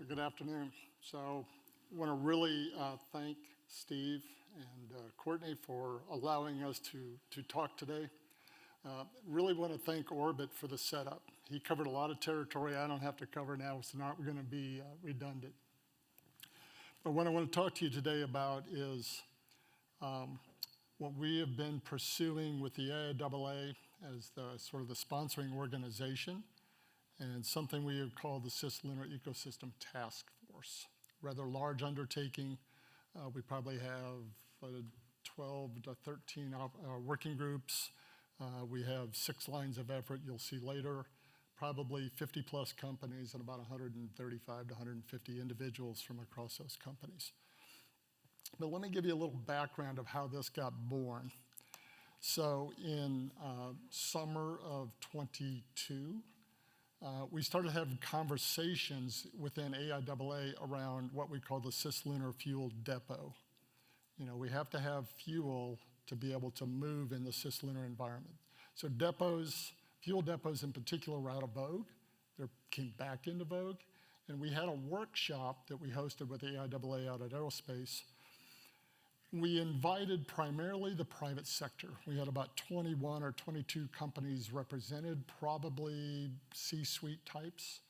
Good afternoon. So I want to really thank Steve and Courtney for allowing us to talk today. Really want to thank Orbit for the setup. He covered a lot of territory I don't have to cover now, so not going to be redundant. But what I want to talk to you today about is what we have been pursuing with the AIAA as the sort of the sponsoring organization, and something we have called the Cislunar Ecosystem Task Force. Rather large undertaking. We probably have 12 to 13 working groups. We have 6 lines of effort you'll see later, probably 50 plus companies and about 135 to 150 individuals from across those companies. But let me give you a little background of how this got born. So in summer of 22, we started having conversations within AIAA around what we call the Cislunar Fuel Depot. You know, we have to have fuel to be able to move in the cislunar environment. So depots, fuel depots in particular, were out of vogue. They came back into vogue. And we had a workshop that we hosted with the AIAA out at Aerospace. We invited primarily the private sector. We had about 21 or 22 companies represented, probably C-suite types.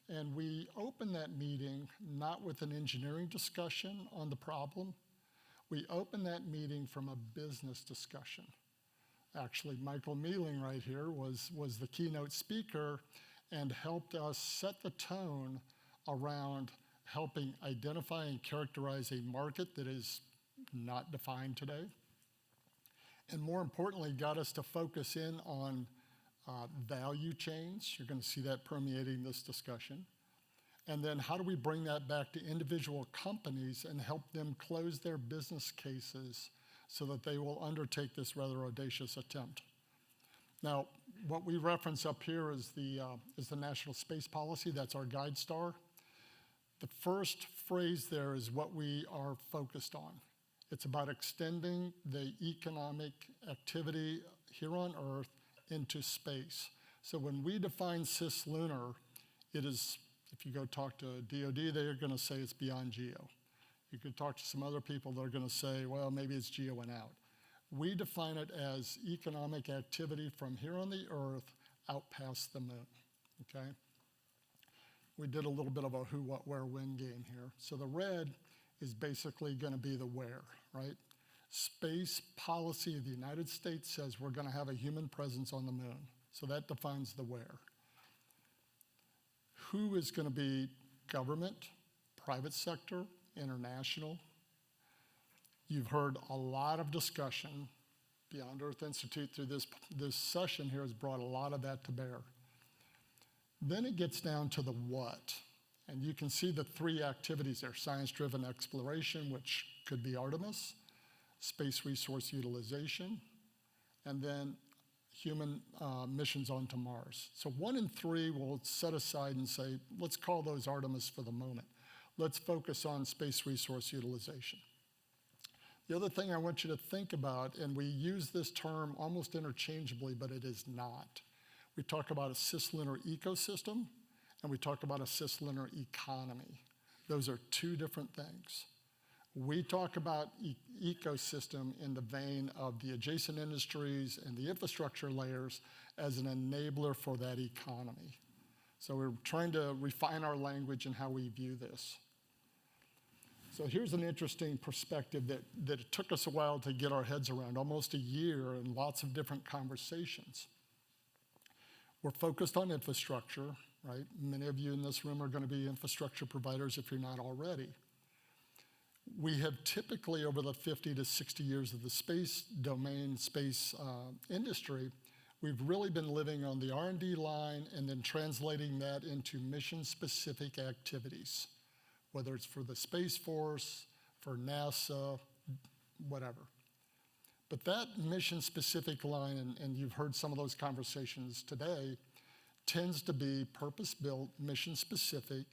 And we opened that meeting not with an engineering discussion on the problem. We opened that meeting from a business discussion. Actually, Michael Mealing right here was the keynote speaker and helped us set the tone around helping identify and characterize a market that is not defined today. And more importantly, got us to focus in on value chains. You're going to see that permeating this discussion. And then how do we bring that back to individual companies and help them close their business cases so that they will undertake this rather audacious attempt. Now, what we reference up here is the National Space Policy. That's our guide star. The first phrase there is what we are focused on. It's about extending the economic activity here on Earth into space. So when we define cislunar, it is, if you go talk to DoD, they're going to say it's beyond geo. You could talk to some other people that are going to say, well, maybe it's geo and out. We define it as economic activity from here on the Earth out past the moon, okay? We did a little bit of a who, what, where, when game here. So the red is basically going to be the where, right? Space policy of the United States says we're going to have a human presence on the moon. So that defines the where. Who is going to be government, private sector, international? You've heard a lot of discussion. Beyond Earth Institute through this session here has brought a lot of that to bear. Then it gets down to the what. And you can see the 3 activities there: science-driven exploration, which could be Artemis, space resource utilization, and then human missions onto Mars. So 1 and 3 we'll set aside and say, let's call those Artemis for the moment. Let's focus on space resource utilization. The other thing I want you to think about, and we use this term almost interchangeably, but it is not. We talk about a cislunar ecosystem, and we talk about a cislunar economy. Those are 2 different things. We talk about ecosystem in the vein of the adjacent industries and the infrastructure layers as an enabler for that economy. So we're trying to refine our language and how we view this. So here's an interesting perspective that it took us a while to get our heads around, almost a year and lots of different conversations. We're focused on infrastructure, right? Many of you in this room are going to be infrastructure providers if you're not already. We have typically, over the 50 to 60 years of the space domain, space industry, we've really been living on the R&D line and then translating that into mission-specific activities, whether it's for the Space Force, for NASA, whatever. But that mission-specific line, and you've heard some of those conversations today, tends to be purpose-built, mission-specific.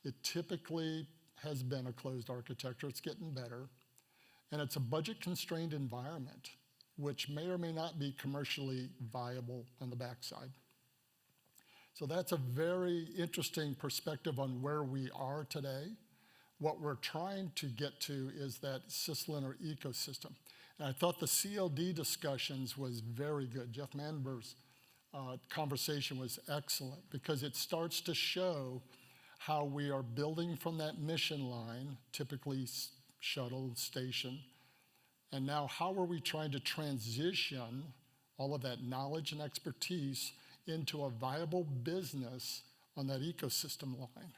It typically has been a closed architecture. It's getting better. And it's a budget-constrained environment, which may or may not be commercially viable on the backside. So that's a very interesting perspective on where we are today. What we're trying to get to is that Cislunar ecosystem. And I thought the CLD discussions was very good. Jeff Manber's conversation was excellent because it starts to show how we are building from that mission line, typically shuttle, station, and now how are we trying to transition all of that knowledge and expertise into a viable business on that ecosystem line.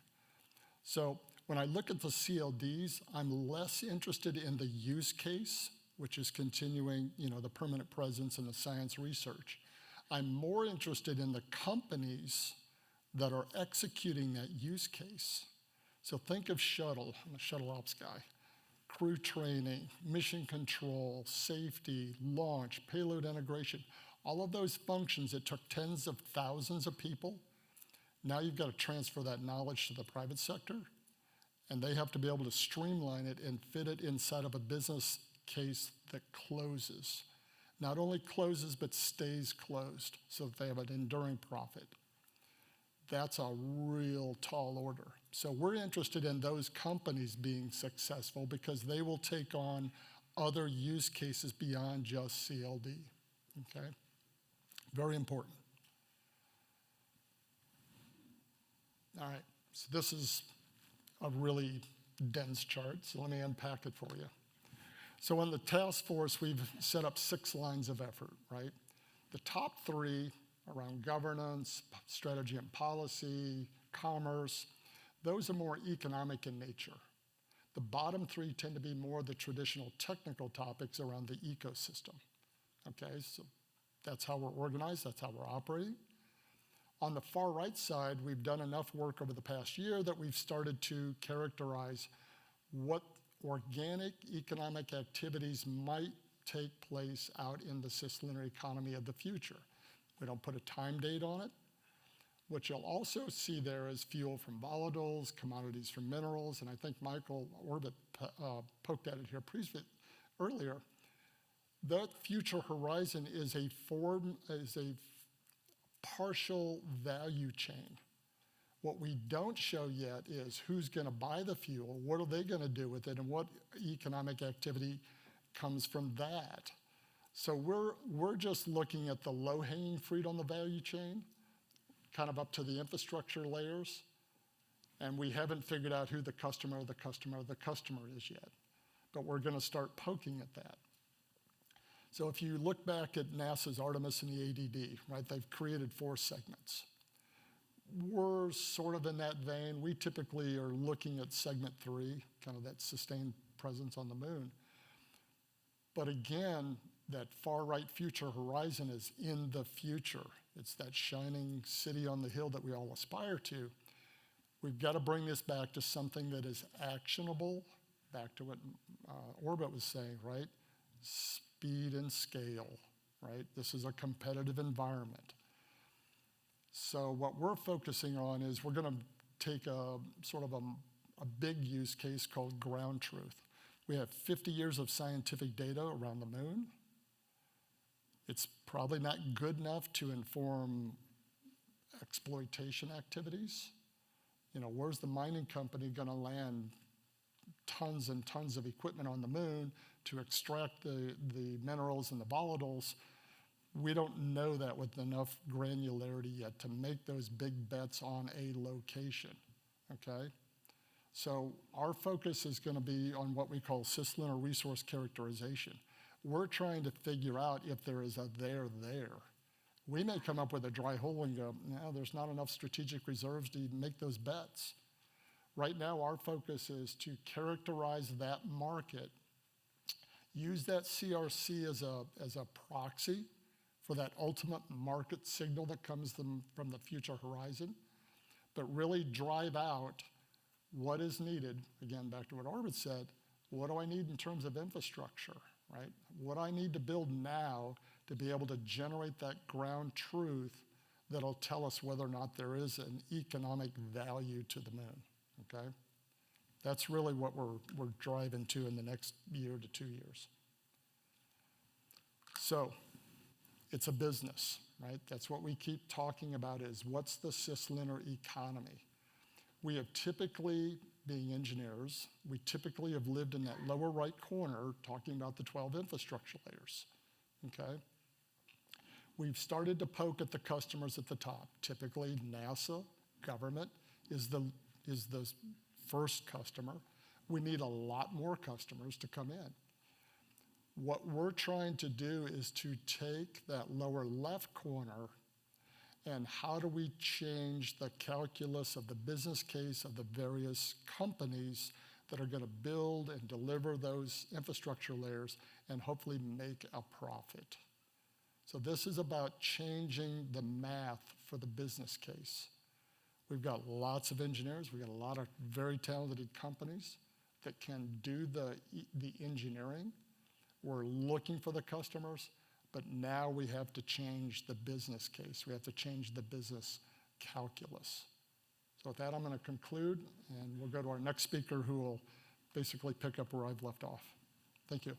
So when I look at the CLDs, I'm less interested in the use case, which is continuing, the permanent presence and the science research. I'm more interested in the companies that are executing that use case. So think of shuttle, I'm a shuttle ops guy, crew training, mission control, safety, launch, payload integration, all of those functions that took tens of thousands of people. Now you've got to transfer that knowledge to the private sector, and they have to be able to streamline it and fit it inside of a business case that closes. Not only closes, but stays closed so that they have an enduring profit. That's a real tall order. So we're interested in those companies being successful because they will take on other use cases beyond just CLD, okay? Very important. All right, so this is a really dense chart, so let me unpack it for you. So in the task force, we've set up 6 lines of effort, right? The top 3 around governance, strategy and policy, commerce, those are more economic in nature. The bottom 3 tend to be more the traditional technical topics around the ecosystem, okay? So that's how we're organized, that's how we're operating. On the far right side, we've done enough work over the past year that we've started to characterize what organic economic activities might take place out in the cislunar economy of the future. We don't put a time date on it. What you'll also see there is fuel from volatiles, commodities from minerals, and I think Michael Orbit poked at it here earlier. That future horizon is a partial value chain. What we don't show yet is who's going to buy the fuel, what are they going to do with it, and what economic activity comes from that. So we're just looking at the low-hanging fruit on the value chain, kind of up to the infrastructure layers, and we haven't figured out who the customer is yet. But we're going to start poking at that. So if you look back at NASA's Artemis and the ADD, right, they've created 4 segments. We're sort of in that vein. We typically are looking at segment 3, kind of that sustained presence on the moon. But again, that far right future horizon is in the future. It's that shining city on the hill that we all aspire to. We've got to bring this back to something that is actionable, back to what Orbit was saying, right? Speed and scale, right? This is a competitive environment. So what we're focusing on is we're going to take a sort of a big use case called ground truth. We have 50 years of scientific data around the moon. It's probably not good enough to inform exploitation activities. Where's the mining company going to land tons and tons of equipment on the moon to extract the minerals and the volatiles? We don't know that with enough granularity yet to make those big bets on a location, okay? So our focus is going to be on what we call cislunar resource characterization. We're trying to figure out if there is a there. We may come up with a dry hole and go, no, there's not enough strategic reserves to make those bets. Right now, our focus is to characterize that market, use that CRC as a proxy for that ultimate market signal that comes from the future horizon, but really drive out what is needed. Again, back to what Orbit said, what do I need in terms of infrastructure, right? What I need to build now to be able to generate that ground truth that'll tell us whether or not there is an economic value to the moon, okay? That's really what we're driving to in the next year to 2 years. So, It's a business, right? That's what we keep talking about is what's the cislunar economy? We have typically, being engineers, we typically have lived in that lower right corner talking about the 12 infrastructure layers, okay? We've started to poke at the customers at the top. Typically, NASA, government, is the first customer. We need a lot more customers to come in. What we're trying to do is to take that lower left corner and how do we change the calculus of the business case of the various companies that are going to build and deliver those infrastructure layers and hopefully make a profit. So this is about changing the math for the business case. We've got lots of engineers. We've got a lot of very talented companies that can do the engineering. We're looking for the customers, but now we have to change the business case. We have to change the business calculus. So with that, I'm going to conclude, and we'll go to our next speaker who will basically pick up where I've left off. Thank you.